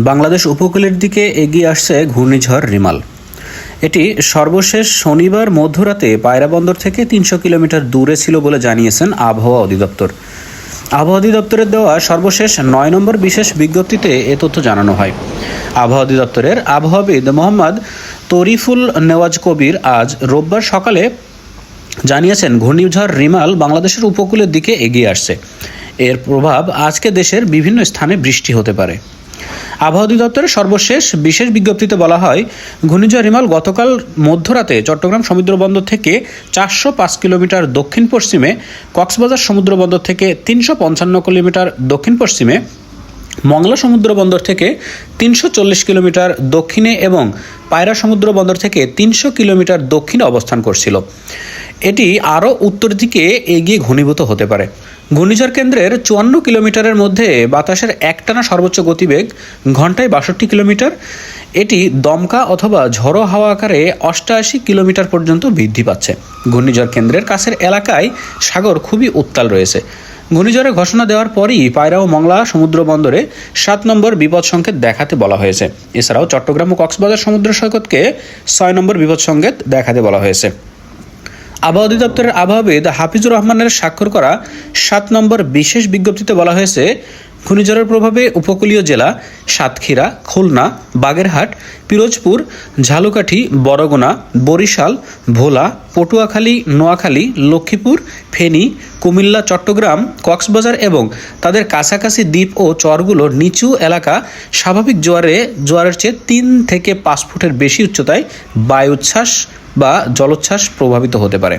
বাংলাদেশ উপকূলের দিকে এগিয়ে আসছে ঘূর্ণিঝড় রিমাল। এটি সর্বশেষ শনিবার মধ্যরাতে পায়রা বন্দর থেকে ৩০০ কিলোমিটার দূরে ছিল বলে জানিয়েছেন আবহাওয়া অধিদপ্তর। আবহাওয়া অধিদপ্তরের দেওয়া সর্বশেষ ৯ নম্বর বিশেষ বিজ্ঞপ্তিতে এ তথ্য জানানো হয়। আবহাওয়া অধিদপ্তরের আবহাওয়াবিদ মোহাম্মদ তরিফুল নেওয়াজ কবির আজ রোববার সকালে জানিয়েছেন, ঘূর্ণিঝড় রিমাল বাংলাদেশের উপকূলের দিকে এগিয়ে আসছে। এর প্রভাব আজকে দেশের বিভিন্ন স্থানে বৃষ্টি হতে পারে। আবহাওয়া অধিদপ্তরের সর্বশেষ বিশেষ বিজ্ঞপ্তিতে বলা হয়, ঘূর্ণিঝড় রিমাল গতকাল মধ্যরাতে চট্টগ্রাম সমুদ্রবন্দর থেকে ৪০৫ কিলোমিটার দক্ষিণ পশ্চিমে, কক্সবাজার সমুদ্রবন্দর থেকে ৩৫৫ কিলোমিটার দক্ষিণ পশ্চিমে, মংলা সমুদ্রবন্দর থেকে ৩৪০ কিলোমিটার দক্ষিণে এবং পায়রা সমুদ্রবন্দর থেকে ৩০০ কিলোমিটার দক্ষিণে অবস্থান করছিল। এটি আরও উত্তর দিকে এগিয়ে ঘনীভূত হতে পারে। ঘূর্ণিঝড় কেন্দ্রের ৫৪ কিলোমিটারের মধ্যে বাতাসের একটানা সর্বোচ্চ গতিবেগ ঘন্টায় ৬২ কিলোমিটার। এটি দমকা অথবা ঝড়ো হাওয়া আকারে ৮৮ কিলোমিটার পর্যন্ত বৃদ্ধি পাচ্ছে। ঘূর্ণিঝড় কেন্দ্রের কাছের এলাকায় সাগর খুবই উত্তাল রয়েছে। ঘূর্ণিঝড়ের ঘোষণা দেওয়ার পরই পায়রা ও মংলা সমুদ্র বন্দরে ৭ নম্বর বিপদ সংকেত দেখাতে বলা হয়েছে। এছাড়াও চট্টগ্রাম ও কক্সবাজার সমুদ্র সৈকতকে ৬ নম্বর বিপদ সংকেত দেখাতে বলা হয়েছে। আবহাওয়া অধিদপ্তরের আবহাওয়াবিদ হাফিজুর রহমানের স্বাক্ষর করা ৭ নম্বর বিশেষ বিজ্ঞপ্তিতে বলা হয়েছে, ঘূর্ণিঝড়ের প্রভাবে উপকূলীয় জেলা সাতক্ষীরা, খুলনা, বাগেরহাট, পিরোজপুর, ঝালকাঠি, বরগুনা, বরিশাল, ভোলা, পটুয়াখালী, নোয়াখালী, লক্ষ্মীপুর, ফেনী, কুমিল্লা, চট্টগ্রাম, কক্সবাজার এবং তাদের কাছাকাছি দ্বীপ ও চরগুলোর নিচু এলাকা স্বাভাবিক জোয়ারের চেয়ে ৩ থেকে ৫ ফুটের বেশি উচ্চতায় বায়ুচ্ছ্বাস বা জলোচ্ছ্বাস প্রভাবিত হতে পারে।